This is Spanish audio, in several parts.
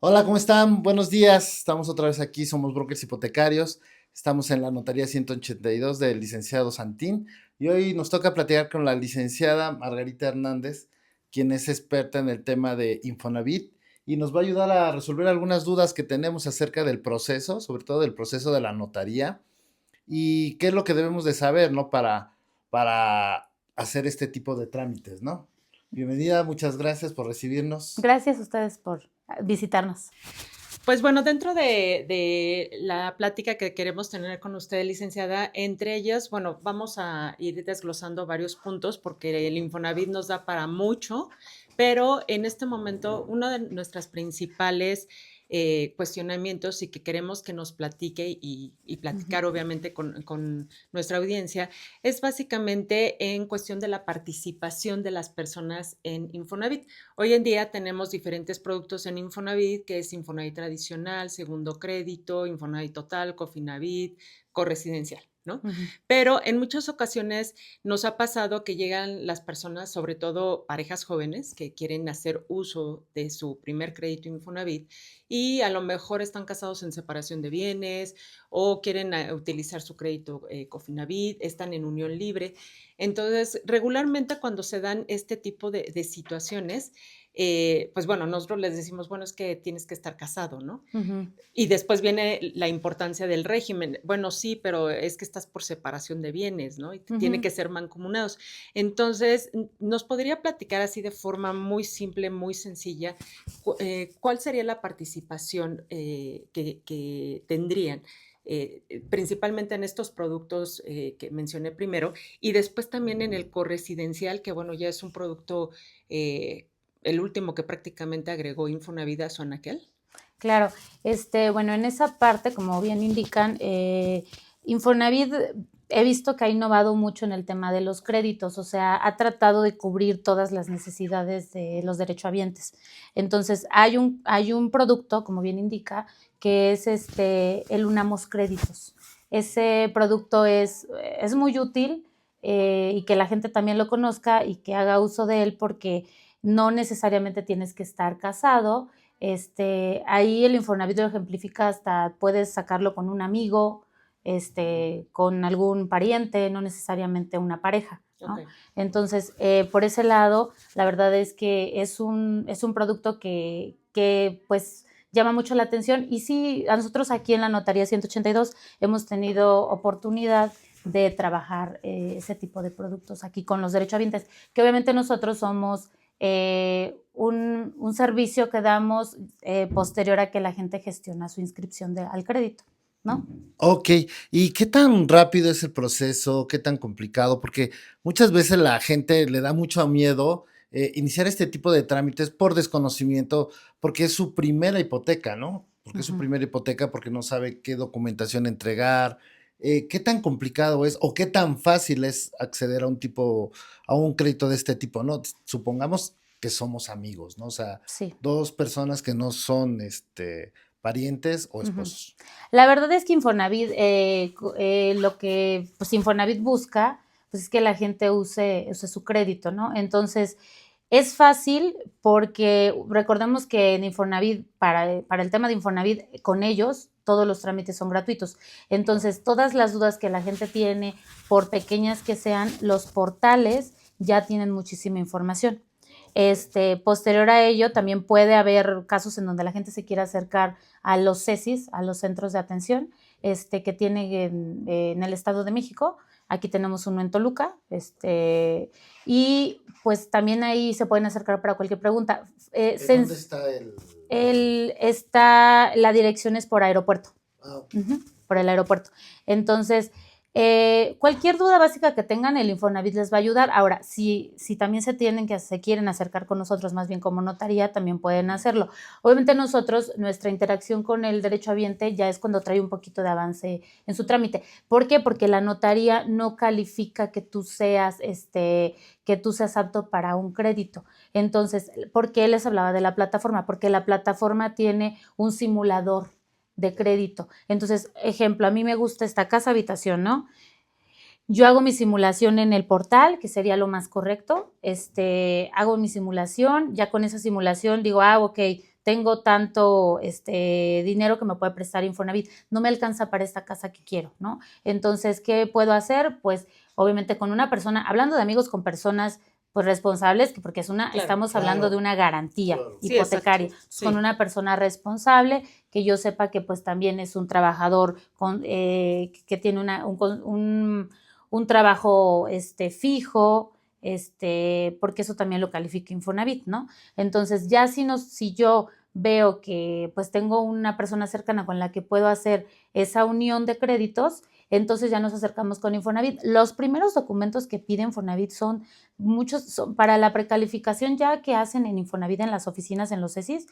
Hola, ¿cómo están? Buenos días. Estamos otra vez aquí, somos brokers hipotecarios. Estamos en la notaría 182 del licenciado Santín y hoy nos toca platicar con la licenciada Margarita Hernández, quien es experta en el tema de Infonavit y nos va a ayudar a resolver algunas dudas que tenemos acerca del proceso, sobre todo del proceso de la notaría y qué es lo que debemos de saber, ¿no? Para hacer este tipo de trámites, ¿no? Bienvenida, muchas gracias por recibirnos. Gracias a ustedes por visitarnos. Pues bueno, dentro de la plática que queremos tener con usted, licenciada, entre ellas, bueno, vamos a ir desglosando varios puntos porque el Infonavit nos da para mucho, pero en este momento uno de nuestras principales cuestionamientos y que queremos que nos platique y platicar obviamente con nuestra audiencia es básicamente en cuestión de la participación de las personas en Infonavit. Hoy en día tenemos diferentes productos en Infonavit, que es Infonavit tradicional, segundo crédito, Infonavit total, Cofinavit, corresidencial, ¿no? Pero en muchas ocasiones nos ha pasado que llegan las personas, sobre todo parejas jóvenes, que quieren hacer uso de su primer crédito Infonavit y a lo mejor están casados en separación de bienes o quieren utilizar su crédito Cofinavit, están en unión libre. Entonces, regularmente cuando se dan este tipo de situaciones, pues bueno, nosotros les decimos, bueno, es que tienes que estar casado, ¿no? Y después viene la importancia del régimen. Bueno, sí, pero es que estás por separación de bienes, ¿no? Y tiene que ser mancomunados. Entonces, nos podría platicar así de forma muy simple, muy sencilla, cuál sería la participación que tendrían. Principalmente en estos productos que mencioné primero y después también en el corresidencial, que bueno, ya es un producto, el último que prácticamente agregó Infonavit a su anaquel. Claro, bueno, en esa parte, como bien indican, Infonavit he visto que ha innovado mucho en el tema de los créditos, o sea, ha tratado de cubrir todas las necesidades de los derechohabientes. Entonces, hay un producto, como bien indica, que es el Unamos Créditos. Ese producto es muy útil y que la gente también lo conozca y que haga uso de él porque no necesariamente tienes que estar casado. Ahí el Infonavit lo ejemplifica, hasta puedes sacarlo con un amigo, con algún pariente, no necesariamente una pareja, ¿no? Okay. Entonces, por ese lado, la verdad es que es un producto que pues llama mucho la atención y sí, a nosotros aquí en la Notaría 182 hemos tenido oportunidad de trabajar ese tipo de productos aquí con los derechohabientes, que obviamente nosotros somos un servicio que damos posterior a que la gente gestiona su inscripción al crédito, ¿no? Ok, ¿y qué tan rápido es el proceso? ¿Qué tan complicado? Porque muchas veces la gente le da mucho miedo iniciar este tipo de trámites por desconocimiento, porque es su primera hipoteca, ¿no? Porque es su primera hipoteca, porque no sabe qué documentación entregar. ¿Qué tan complicado es o qué tan fácil es acceder a un crédito de este tipo, ¿no? Supongamos que somos amigos, ¿no? O sea, Sí. dos personas que no son, parientes o Ujú. esposos. La verdad es que Infonavit, lo que pues, Infonavit busca, pues es que la gente use su crédito, ¿no? Entonces, es fácil porque recordemos que en Infonavit, para el tema de Infonavit, con ellos todos los trámites son gratuitos. Entonces, todas las dudas que la gente tiene, por pequeñas que sean, los portales ya tienen muchísima información. Posterior a ello, también puede haber casos en donde la gente se quiera acercar a los CESIS, a los centros de atención, que tiene en el Estado de México. Aquí tenemos uno en Toluca, y pues también ahí se pueden acercar para cualquier pregunta. ¿Dónde está La dirección es por aeropuerto. Ah, ok. Por el aeropuerto. Entonces, cualquier duda básica que tengan, el Infonavit les va a ayudar. Ahora, si también se quieren acercar con nosotros, más bien como notaría, también pueden hacerlo. Obviamente nosotros, nuestra interacción con el derechohabiente ya es cuando trae un poquito de avance en su trámite. ¿Por qué? Porque la notaría no califica que tú seas apto para un crédito. Entonces, ¿por qué les hablaba de la plataforma? Porque la plataforma tiene un simulador de crédito. Entonces, ejemplo, a mí me gusta esta casa habitación, ¿no? Yo hago mi simulación en el portal, que sería lo más correcto. Hago mi simulación, ya con esa simulación digo, ok, tengo tanto dinero que me puede prestar Infonavit, no me alcanza para esta casa que quiero, ¿no? Entonces, ¿qué puedo hacer? Pues obviamente con una persona, hablando de amigos con personas pues responsables, porque estamos hablando de una garantía hipotecaria, Sí, exacto, con una persona responsable, que yo sepa que pues también es un trabajador que tiene un trabajo fijo, porque eso también lo califica Infonavit, ¿no? Entonces ya si yo veo que pues tengo una persona cercana con la que puedo hacer esa unión de créditos, entonces ya nos acercamos con Infonavit. Los primeros documentos que pide Infonavit son para la precalificación ya que hacen en Infonavit en las oficinas, en los CECIS,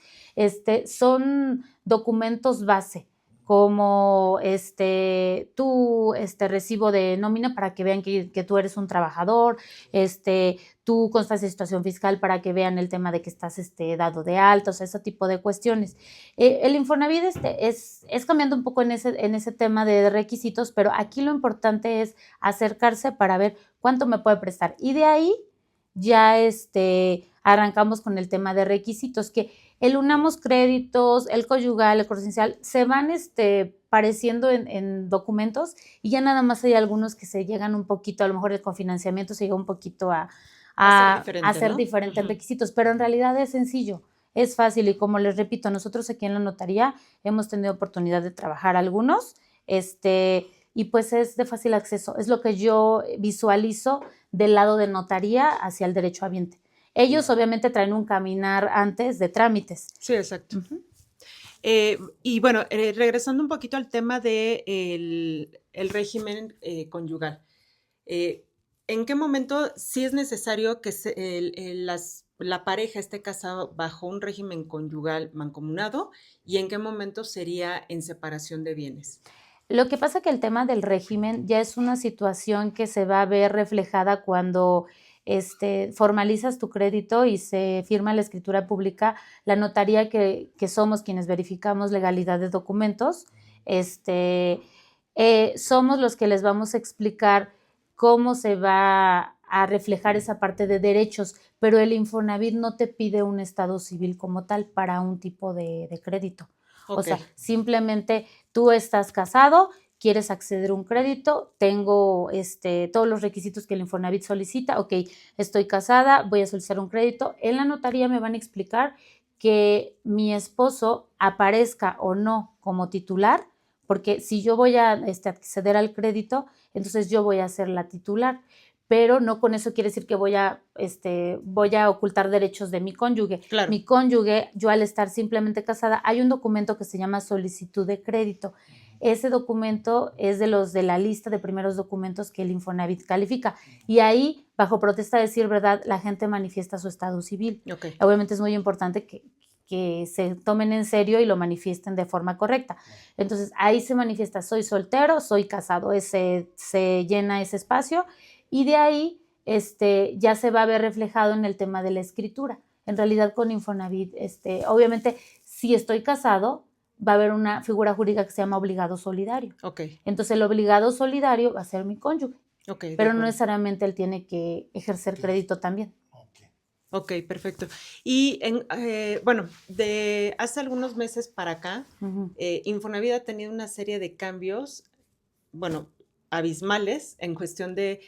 son documentos base, como tu recibo de nómina para que vean que tú eres un trabajador, tu constancia de situación fiscal para que vean el tema de que estás dado de alta, o sea, ese tipo de cuestiones. El Infonavit es cambiando un poco en ese tema de requisitos, pero aquí lo importante es acercarse para ver cuánto me puede prestar. Y de ahí ya arrancamos con el tema de requisitos, que el unamos créditos, el conyugal, el corresencial, se van pareciendo en documentos y ya nada más hay algunos que se llegan un poquito, a lo mejor el cofinanciamiento se llega un poquito a hacer diferentes requisitos, pero en realidad es sencillo, es fácil y como les repito, nosotros aquí en la notaría hemos tenido oportunidad de trabajar algunos, y pues es de fácil acceso, es lo que yo visualizo del lado de notaría hacia el derecho habiente. Ellos obviamente traen un caminar antes de trámites. Sí, exacto. Y bueno, regresando un poquito al tema de el régimen conyugal. ¿En qué momento sí es necesario que la pareja esté casada bajo un régimen conyugal mancomunado y en qué momento sería en separación de bienes? Lo que pasa que el tema del régimen ya es una situación que se va a ver reflejada cuando formalizas tu crédito y se firma la escritura pública, la notaría que somos quienes verificamos legalidad de documentos, somos los que les vamos a explicar cómo se va a reflejar esa parte de derechos, pero el Infonavit no te pide un estado civil como tal para un tipo de crédito. Okay. O sea, simplemente tú estás casado, quieres acceder a un crédito, tengo todos los requisitos que el Infonavit solicita, ok, estoy casada, voy a solicitar un crédito. En la notaría me van a explicar que mi esposo aparezca o no como titular, porque si yo voy a acceder al crédito, entonces yo voy a ser la titular, pero no con eso quiere decir que voy a ocultar derechos de mi cónyuge. Claro. Mi cónyuge, yo al estar simplemente casada, hay un documento que se llama solicitud de crédito. Ese documento es de los de la lista de primeros documentos que el Infonavit califica. Y ahí, bajo protesta de decir verdad, la gente manifiesta su estado civil. Okay. Obviamente es muy importante que se tomen en serio y lo manifiesten de forma correcta. Entonces, ahí se manifiesta, soy soltero, soy casado, se llena ese espacio y de ahí ya se va a ver reflejado en el tema de la escritura. En realidad, con Infonavit, obviamente, si estoy casado, va a haber una figura jurídica que se llama obligado solidario. Okay. Entonces, el obligado solidario va a ser mi cónyuge. Okay, pero no necesariamente él tiene que ejercer crédito también. Ok, perfecto. Y bueno, de hace algunos meses para acá, Infonavit ha tenido una serie de cambios, bueno, abismales en cuestión de,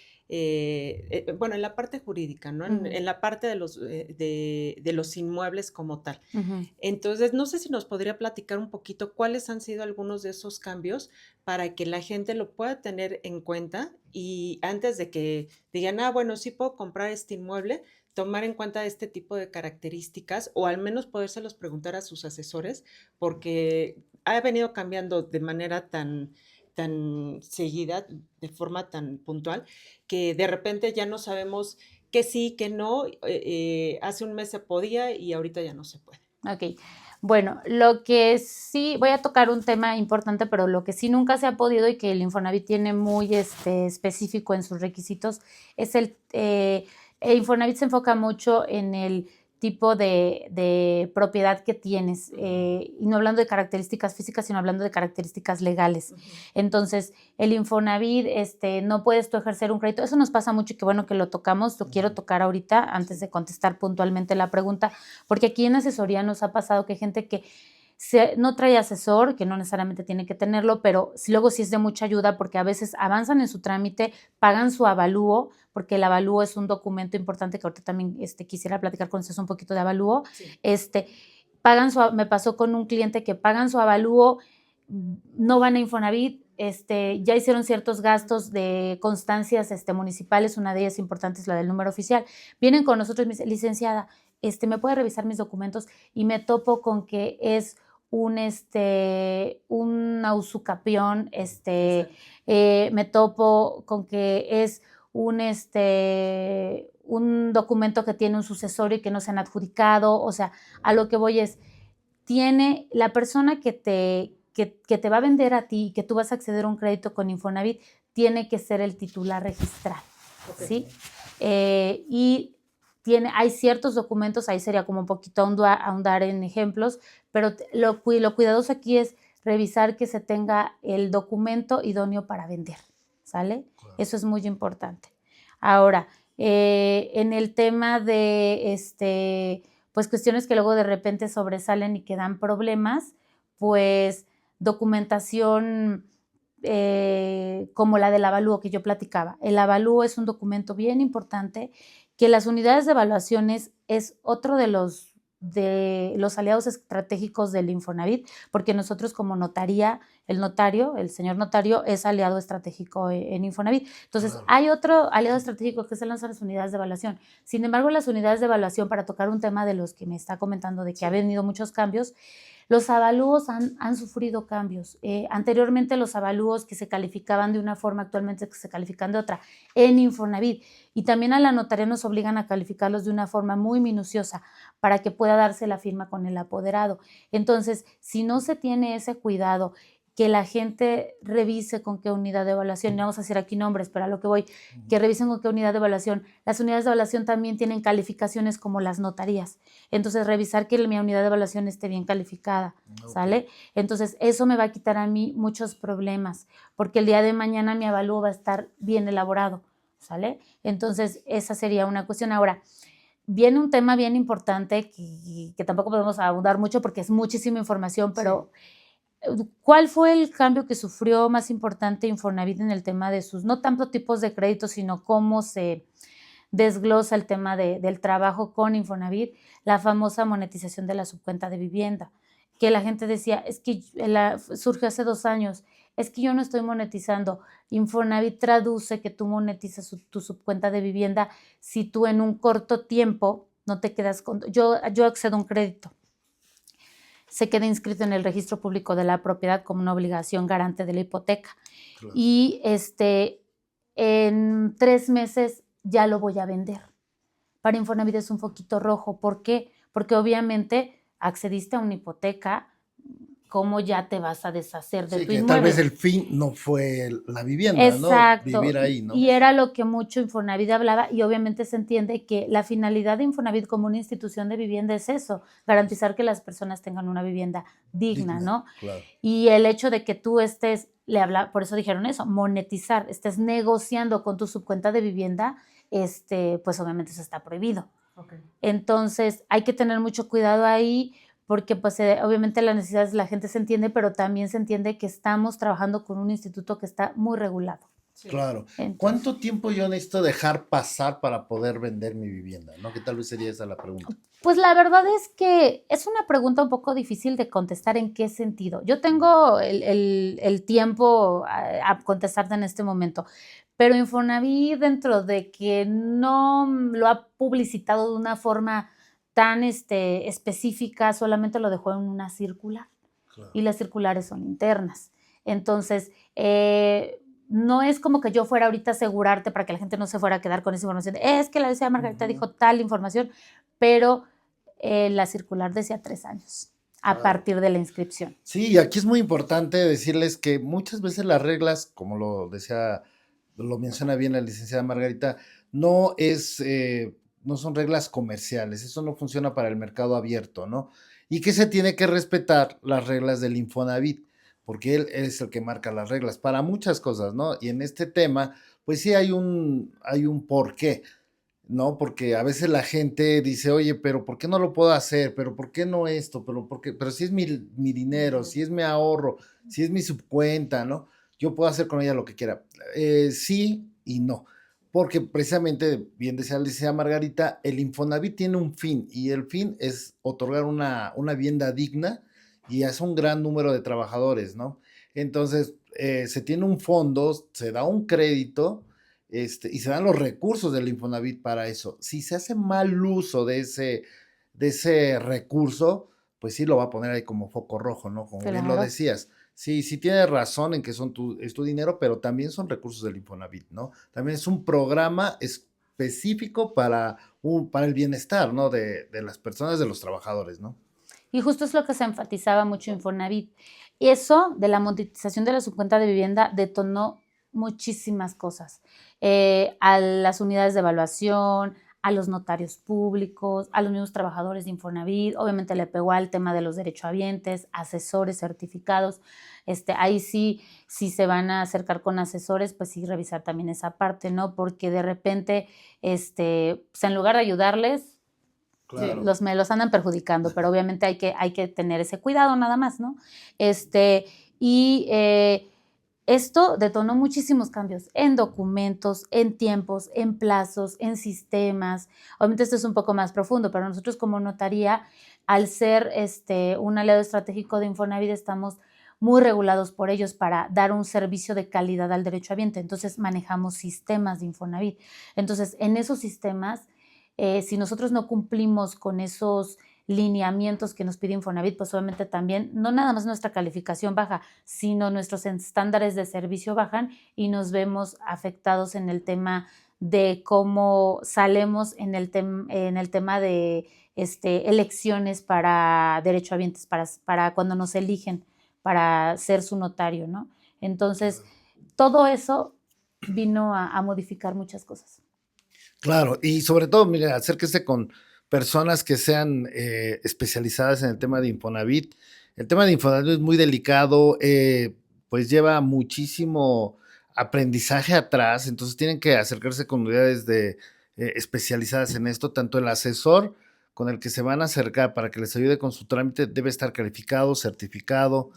bueno, en la parte jurídica, ¿no? En la parte de los inmuebles como tal. Entonces, no sé si nos podría platicar un poquito cuáles han sido algunos de esos cambios para que la gente lo pueda tener en cuenta y antes de que digan, bueno, sí puedo comprar este inmueble, tomar en cuenta este tipo de características o al menos podérselos preguntar a sus asesores porque ha venido cambiando de manera tan seguida, de forma tan puntual, que de repente ya no sabemos que sí, que no, hace un mes se podía y ahorita ya no se puede. Ok, bueno, lo que sí, voy a tocar un tema importante, pero lo que sí nunca se ha podido y que el Infonavit tiene muy específico en sus requisitos es el Infonavit se enfoca mucho en el tipo de propiedad que tienes, y no hablando de características físicas, sino hablando de características legales. Entonces, el Infonavit, no puedes tú ejercer un crédito. Eso nos pasa mucho y qué bueno que lo tocamos, lo quiero tocar ahorita antes de contestar puntualmente la pregunta, porque aquí en asesoría nos ha pasado que hay gente que no trae asesor, que no necesariamente tiene que tenerlo, pero luego sí es de mucha ayuda porque a veces avanzan en su trámite, pagan su avalúo, porque el avalúo es un documento importante que ahorita también quisiera platicar con ustedes un poquito de avalúo. Sí. Me pasó con un cliente que pagan su avalúo, no van a Infonavit, ya hicieron ciertos gastos de constancias municipales, una de ellas importante es la del número oficial, vienen con nosotros y me dicen, licenciada, ¿me puede revisar mis documentos? Y me topo con que es un usucapión, me topo con que es un documento que tiene un sucesorio y que no se han adjudicado. O sea, a lo que voy es, tiene la persona que te va a vender a ti y que tú vas a acceder a un crédito con Infonavit, tiene que ser el titular registral, okay. ¿Sí? Y hay ciertos documentos, ahí sería como un poquito ahondar en ejemplos, pero lo cuidadoso aquí es revisar que se tenga el documento idóneo para vender, ¿sale? Claro. Eso es muy importante. Ahora, en el tema de, pues cuestiones que luego de repente sobresalen y que dan problemas, pues documentación como la del avalúo que yo platicaba. El avalúo es un documento bien importante que las unidades de evaluaciones es otro de los aliados estratégicos del Infonavit, porque nosotros como notaría, el señor notario es aliado estratégico en Infonavit. Entonces, claro. Hay otro aliado estratégico que son las unidades de evaluación. Sin embargo, las unidades de evaluación, para tocar un tema de los que me está comentando de que ha venido muchos cambios, los avalúos han sufrido cambios. Anteriormente los avalúos que se calificaban de una forma, actualmente se califican de otra en Infonavit. Y también a la notaría nos obligan a calificarlos de una forma muy minuciosa para que pueda darse la firma con el apoderado. Entonces, si no se tiene ese cuidado, que la gente revise con qué unidad de evaluación, no vamos a decir aquí nombres, pero a lo que voy, que revisen con qué unidad de evaluación. Las unidades de evaluación también tienen calificaciones como las notarías. Entonces, revisar que mi unidad de evaluación esté bien calificada, okay. ¿Sale? Entonces, eso me va a quitar a mí muchos problemas, porque el día de mañana mi avalúo va a estar bien elaborado, ¿sale? Entonces, esa sería una cuestión. Ahora, viene un tema bien importante que tampoco podemos abundar mucho porque es muchísima información, pero... Sí. ¿Cuál fue el cambio que sufrió más importante Infonavit en el tema de sus, no tanto tipos de créditos, sino cómo se desglosa el tema del trabajo con Infonavit? La famosa monetización de la subcuenta de vivienda, que la gente decía, es que surgió hace 2 años, es que yo no estoy monetizando. Infonavit traduce que tú monetizas tu subcuenta de vivienda si tú en un corto tiempo no te quedas con... Yo accedo a un crédito. Se queda inscrito en el registro público de la propiedad como una obligación garante de la hipoteca. Claro. Y en 3 meses ya lo voy a vender. Para Infonavit es un foquito rojo. ¿Por qué? Porque obviamente accediste a una hipoteca, ¿cómo ya te vas a deshacer de tu inmueble? Tal vez el fin no fue la vivienda, exacto, ¿no? Vivir ahí, ¿no? Y era lo que mucho Infonavit hablaba, y obviamente se entiende que la finalidad de Infonavit como una institución de vivienda es eso, garantizar que las personas tengan una vivienda digna, ¿no? Claro. Y el hecho de que tú estés, por eso dijeron eso, monetizar, estés negociando con tu subcuenta de vivienda, pues obviamente eso está prohibido. Okay. Entonces hay que tener mucho cuidado ahí, porque pues obviamente las necesidades de la gente se entiende, pero también se entiende que estamos trabajando con un instituto que está muy regulado. Sí. Claro. Entonces, ¿cuánto tiempo yo necesito dejar pasar para poder vender mi vivienda? ¿No? Que tal vez sería esa la pregunta. Pues la verdad es que es una pregunta un poco difícil de contestar. ¿En qué sentido? Yo tengo el tiempo a contestarte en este momento, pero Infonavit, dentro de que no lo ha publicitado de una forma tan específica, solamente lo dejó en una circular. Claro. Y las circulares son internas. Entonces, no es como que yo fuera ahorita a asegurarte para que la gente no se fuera a quedar con esa información. Es que la licenciada Margarita dijo tal información, pero la circular decía 3 años a partir de la inscripción. Sí, y aquí es muy importante decirles que muchas veces las reglas, como lo menciona bien la licenciada Margarita, no es no son reglas comerciales, eso no funciona para el mercado abierto, ¿no? Y que se tiene que respetar las reglas del Infonavit, porque él es el que marca las reglas para muchas cosas, ¿no? Y en este tema, pues sí hay un porqué, ¿no? Porque a veces la gente dice, oye, pero ¿por qué no lo puedo hacer? ¿Pero por qué no esto? ¿Pero por qué? Pero si es mi dinero, si es mi ahorro, si es mi subcuenta, ¿no? Yo puedo hacer con ella lo que quiera. Sí y no. Porque precisamente, bien decía la licenciada Margarita, el Infonavit tiene un fin y el fin es otorgar una vivienda digna y es un gran número de trabajadores, ¿no? Entonces, se tiene un fondo, se da un crédito y se dan los recursos del Infonavit para eso. Si se hace mal uso de ese recurso, pues sí lo va a poner ahí como foco rojo, ¿no? Como bien lo Claro. decías. Sí, sí tienes razón en que es tu dinero, pero también son recursos del Infonavit, ¿no? También es un programa específico para el bienestar, ¿no? De las personas, de los trabajadores, ¿no? Y justo es lo que se enfatizaba mucho en Infonavit. Eso de la monetización de la subcuenta de vivienda detonó muchísimas cosas. A las unidades de evaluación, a los notarios públicos, a los mismos trabajadores de Infonavit, obviamente le pegó al tema de los derechohabientes, asesores certificados. Ahí sí, si se van a acercar con asesores, pues sí revisar también esa parte, ¿no? Porque de repente, pues en lugar de ayudarles, Claro. me los andan perjudicando, pero obviamente hay que tener ese cuidado nada más, ¿no? Este, y esto detonó muchísimos cambios en documentos, en tiempos, en plazos, en sistemas. Obviamente esto es un poco más profundo, pero nosotros como notaría, al ser un aliado estratégico de Infonavit, estamos muy regulados por ellos para dar un servicio de calidad al derechohabiente. Entonces manejamos sistemas de Infonavit. Entonces, en esos sistemas, si nosotros no cumplimos con esos lineamientos que nos pide Infonavit, pues obviamente también, no nada más nuestra calificación baja, sino nuestros estándares de servicio bajan y nos vemos afectados en el tema de cómo salemos en el tema de elecciones para derechohabientes, para cuando nos eligen para ser su notario, ¿no? Entonces, todo eso vino a modificar muchas cosas. Claro, y sobre todo, mire, acérquese con personas que sean especializadas en el tema de Infonavit. El tema de Infonavit es muy delicado, pues lleva muchísimo aprendizaje atrás, entonces tienen que acercarse con unidades especializadas en esto, tanto el asesor con el que se van a acercar para que les ayude con su trámite debe estar calificado, certificado.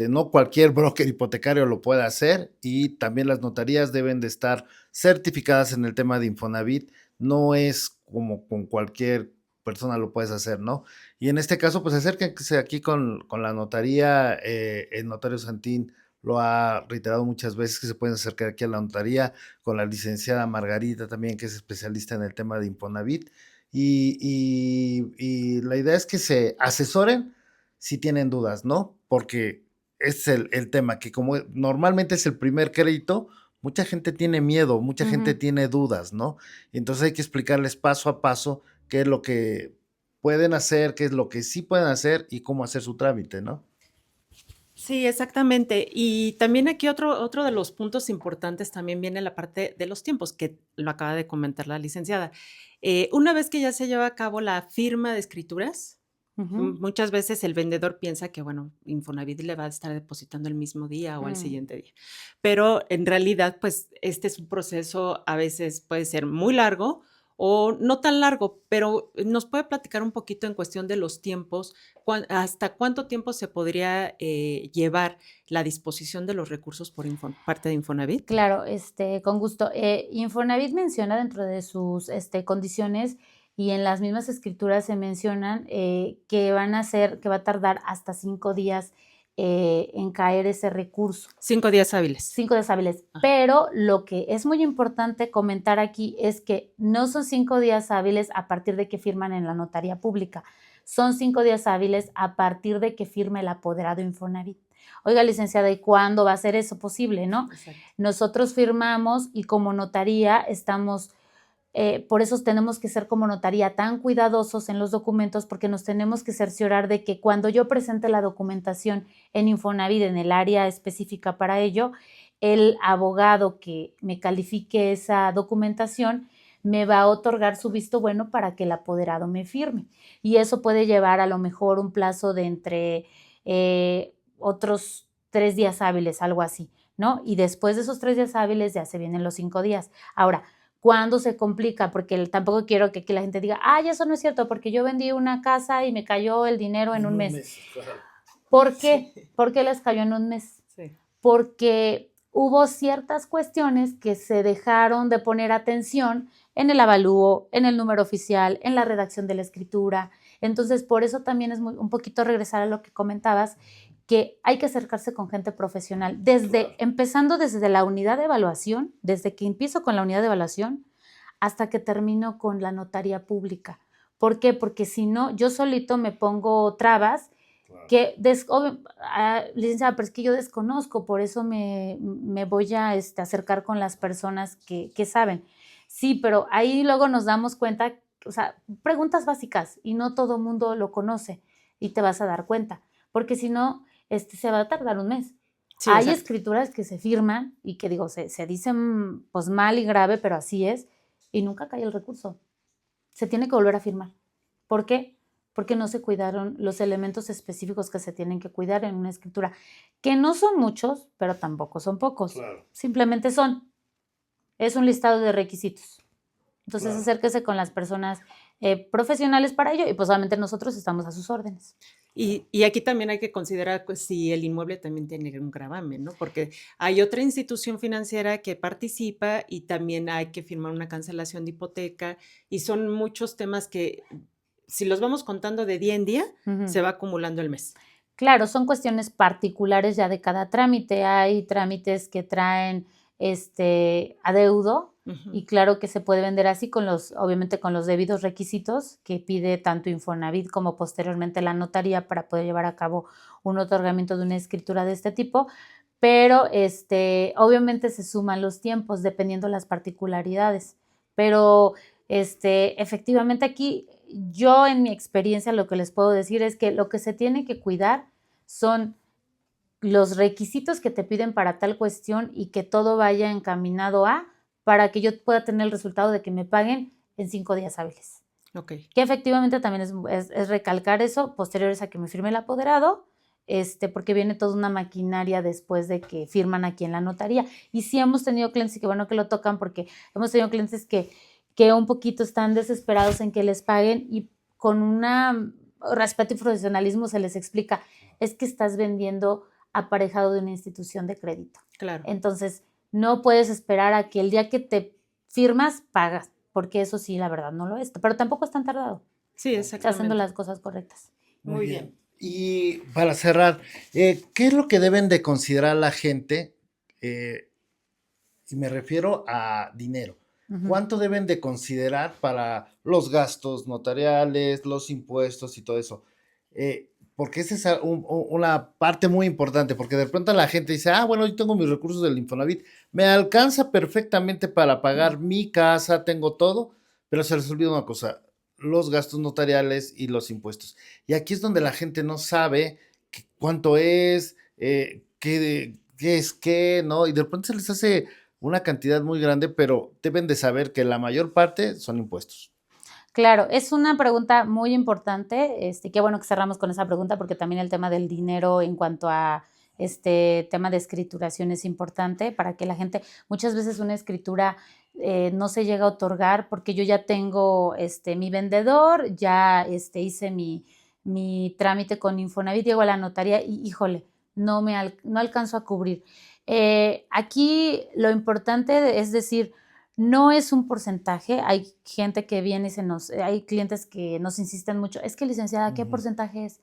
No cualquier broker hipotecario lo puede hacer y también las notarías deben de estar certificadas en el tema de Infonavit, no es como con cualquier persona lo puedes hacer, ¿no? Y en este caso, pues acérquense aquí con la notaría, el notario Santín lo ha reiterado muchas veces que se pueden acercar aquí a la notaría con la licenciada Margarita también, que es especialista en el tema de Infonavit. Y la idea es que se asesoren si tienen dudas, ¿no? Porque es el tema, que como normalmente es el primer crédito, mucha gente tiene miedo, mucha gente tiene dudas, ¿no? Y entonces hay que explicarles paso a paso qué es lo que pueden hacer, qué es lo que sí pueden hacer y cómo hacer su trámite, ¿no? Sí, exactamente. Y también aquí otro de los puntos importantes también viene la parte de los tiempos, que lo acaba de comentar la licenciada. Una vez que ya se lleva a cabo la firma de escrituras, muchas veces el vendedor piensa que, bueno, Infonavit le va a estar depositando el mismo día o al siguiente día. Pero en realidad, pues este es un proceso, a veces puede ser muy largo o no tan largo, pero nos puede platicar un poquito en cuestión de los tiempos, hasta cuánto tiempo se podría llevar la disposición de los recursos por parte de Infonavit. Claro, con gusto. Infonavit menciona dentro de sus condiciones y en las mismas escrituras se mencionan que que va a tardar hasta 5 días en caer ese recurso. 5 días hábiles. 5 días hábiles. Pero lo que es muy importante comentar aquí es que no son 5 días hábiles a partir de que firman en la notaría pública. Son 5 días hábiles a partir de que firme el apoderado Infonavit. Oiga, licenciada, ¿y cuándo va a ser eso posible, no? Exacto. Nosotros firmamos y como notaría estamos, por eso tenemos que ser como notaría tan cuidadosos en los documentos porque nos tenemos que cerciorar de que cuando yo presente la documentación en Infonavit, en el área específica para ello, el abogado que me califique esa documentación me va a otorgar su visto bueno para que el apoderado me firme. Y eso puede llevar a lo mejor un plazo de entre otros 3 días hábiles, algo así, ¿no? Y después de esos 3 días hábiles ya se vienen los 5 días. Ahora, ¿cuándo se complica? Porque tampoco quiero que aquí la gente diga, ay, eso no es cierto, porque yo vendí una casa y me cayó el dinero en un mes. Claro. ¿Por qué? Sí. ¿Por qué les cayó en un mes? Sí. Porque hubo ciertas cuestiones que se dejaron de poner atención en el avalúo, en el número oficial, en la redacción de la escritura. Entonces, por eso también es un poquito regresar a lo que comentabas, que hay que acercarse con gente profesional, empezando desde la unidad de evaluación, desde que empiezo con la unidad de evaluación hasta que termino con la notaría pública. ¿Por qué? Porque si no, yo solito me pongo trabas que, licenciada, pero es que yo desconozco, por eso me voy a acercar con las personas que saben. Sí, pero ahí luego nos damos cuenta, o sea, preguntas básicas y no todo el mundo lo conoce y te vas a dar cuenta, porque si no, se va a tardar un mes. Sí, hay exacto. Escrituras que se firman y que digo, se dicen pues mal y grave, pero así es, y nunca cae el recurso. Se tiene que volver a firmar. ¿Por qué? Porque no se cuidaron los elementos específicos que se tienen que cuidar en una escritura, que no son muchos, pero tampoco son pocos. Claro. Simplemente es un listado de requisitos. Entonces, claro, acérquese con las personas profesionales para ello y pues obviamente nosotros estamos a sus órdenes. Y aquí también hay que considerar pues, si el inmueble también tiene un gravamen, ¿no? Porque hay otra institución financiera que participa y también hay que firmar una cancelación de hipoteca y son muchos temas que si los vamos contando de día en día, se va acumulando el mes. Claro, son cuestiones particulares ya de cada trámite. Hay trámites que traen adeudo y claro que se puede vender así obviamente con los debidos requisitos que pide tanto Infonavit como posteriormente la notaría para poder llevar a cabo un otorgamiento de una escritura de este tipo, pero obviamente se suman los tiempos dependiendo las particularidades, pero efectivamente aquí yo en mi experiencia lo que les puedo decir es que lo que se tiene que cuidar son los requisitos que te piden para tal cuestión y que todo vaya encaminado para que yo pueda tener el resultado de que me paguen en 5 días hábiles. Okay. Que efectivamente también es recalcar eso, posteriores a que me firme el apoderado, porque viene toda una maquinaria después de que firman aquí en la notaría. Y sí hemos tenido clientes, y qué bueno que lo tocan, porque hemos tenido clientes que un poquito están desesperados en que les paguen y con un respeto y profesionalismo se les explica, es que estás vendiendo aparejado de una institución de crédito. Claro. Entonces, no puedes esperar a que el día que te firmas, pagas, porque eso sí, la verdad, no lo es. Pero tampoco es tan tardado. Sí, exactamente. Está haciendo las cosas correctas. Muy bien. Y para cerrar, ¿qué es lo que deben de considerar la gente? Y me refiero a dinero. ¿Cuánto deben de considerar para los gastos notariales, los impuestos y todo eso? Porque esa es una parte muy importante, porque de pronto la gente dice, bueno, yo tengo mis recursos del Infonavit, me alcanza perfectamente para pagar mi casa, tengo todo, pero se les olvida una cosa, los gastos notariales y los impuestos. Y aquí es donde la gente no sabe cuánto es, qué es qué, ¿no? Y de pronto se les hace una cantidad muy grande, pero deben de saber que la mayor parte son impuestos. Claro, es una pregunta muy importante, qué bueno que cerramos con esa pregunta porque también el tema del dinero en cuanto a tema de escrituración es importante para que la gente, muchas veces una escritura no se llega a otorgar porque yo ya tengo mi vendedor, ya hice mi trámite con Infonavit, llego a la notaría y híjole, no alcanzo a cubrir. Aquí lo importante es decir, no es un porcentaje, hay gente que viene y hay clientes que nos insisten mucho, es que licenciada, ¿qué porcentaje es?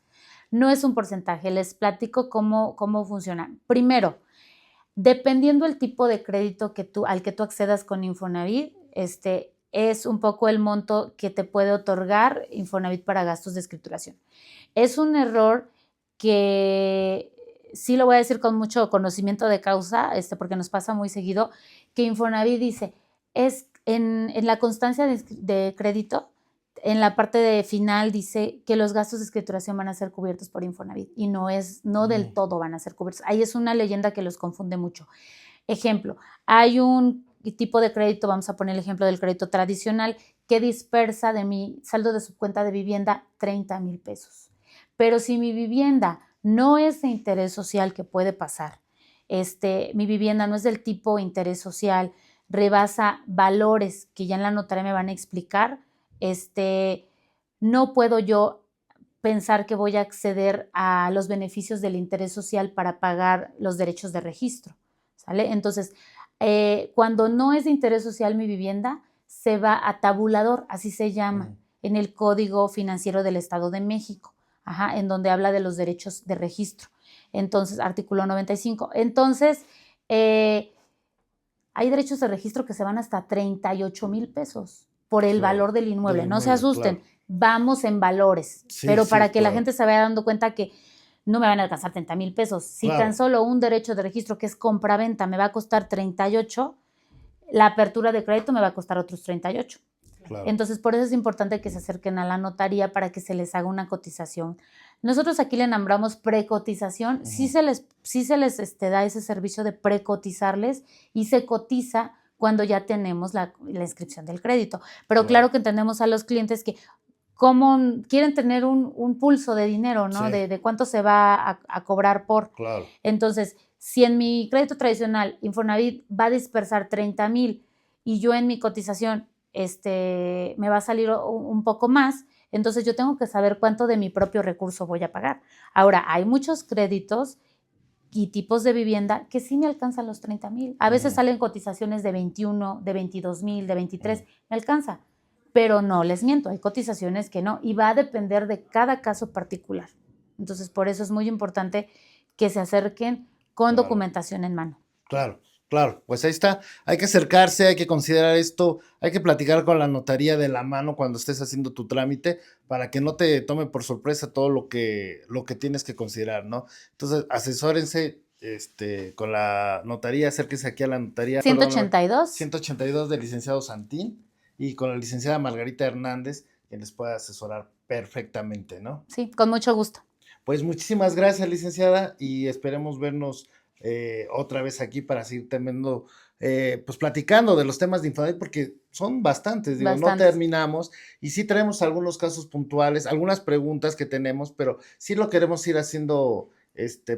No es un porcentaje, les platico cómo funciona. Primero, dependiendo el tipo de crédito al que tú accedas con Infonavit, es un poco el monto que te puede otorgar Infonavit para gastos de escrituración. Es un error que sí lo voy a decir con mucho conocimiento de causa, porque nos pasa muy seguido, que Infonavit dice, es en la constancia de crédito, en la parte final dice que los gastos de escrituración van a ser cubiertos por Infonavit y no del todo van a ser cubiertos. Ahí es una leyenda que los confunde mucho. Ejemplo, hay un tipo de crédito, vamos a poner el ejemplo del crédito tradicional, que dispersa de mi saldo de subcuenta de vivienda 30,000 pesos. Pero si mi vivienda no es de interés social, que puede pasar, mi vivienda no es del tipo interés social, rebasa valores que ya en la notaría me van a explicar, no puedo yo pensar que voy a acceder a los beneficios del interés social para pagar los derechos de registro, ¿sale? Entonces, cuando no es de interés social mi vivienda, se va a tabulador, así se llama, en el Código Financiero del Estado de México, en donde habla de los derechos de registro. Entonces, artículo 95. Entonces, hay derechos de registro que se van hasta 38,000 pesos por el valor del inmueble. No se asusten, claro. Vamos en valores, sí, pero sí, para que la gente se vaya dando cuenta que no me van a alcanzar 30,000 pesos. Si tan solo un derecho de registro que es compraventa me va a costar 38, la apertura de crédito me va a costar otros 38. Claro. Entonces, por eso es importante que se acerquen a la notaría para que se les haga una cotización. Nosotros aquí le nombramos precotización, sí se les da ese servicio de precotizarles y se cotiza cuando ya tenemos la inscripción del crédito. Pero claro que entendemos a los clientes que como quieren tener un pulso de dinero, ¿no? Sí. De cuánto se va a cobrar por. Claro. Entonces, si en mi crédito tradicional Infonavit va a dispersar 30,000 y yo en mi cotización me va a salir un poco más, entonces yo tengo que saber cuánto de mi propio recurso voy a pagar. Ahora, hay muchos créditos y tipos de vivienda que sí me alcanzan los 30,000. A veces salen cotizaciones de 21, de 22,000, de 23, me alcanza. Pero no, les miento, hay cotizaciones que no, y va a depender de cada caso particular. Entonces, por eso es muy importante que se acerquen con documentación en mano. Claro. Claro, pues ahí está, hay que acercarse, hay que considerar esto, hay que platicar con la notaría de la mano cuando estés haciendo tu trámite para que no te tome por sorpresa todo lo que tienes que considerar, ¿no? Entonces, asesórense con la notaría, acérquense aquí a la notaría. 182. 182 del licenciado Santín y con la licenciada Margarita Hernández, quien les pueda asesorar perfectamente, ¿no? Sí, con mucho gusto. Pues muchísimas gracias, licenciada, y esperemos vernos otra vez aquí para seguir teniendo, pues platicando de los temas de Infonavit, porque son bastantes, digo, no terminamos, y sí traemos algunos casos puntuales, algunas preguntas que tenemos, pero sí lo queremos ir haciendo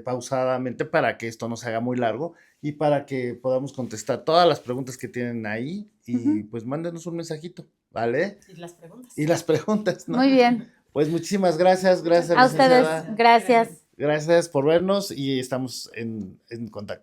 pausadamente para que esto no se haga muy largo y para que podamos contestar todas las preguntas que tienen ahí y pues mándenos un mensajito, ¿vale? Y las preguntas. Y las preguntas, ¿no? Muy bien. Pues muchísimas gracias, a ustedes, gracias. Gracias por vernos y estamos en contacto.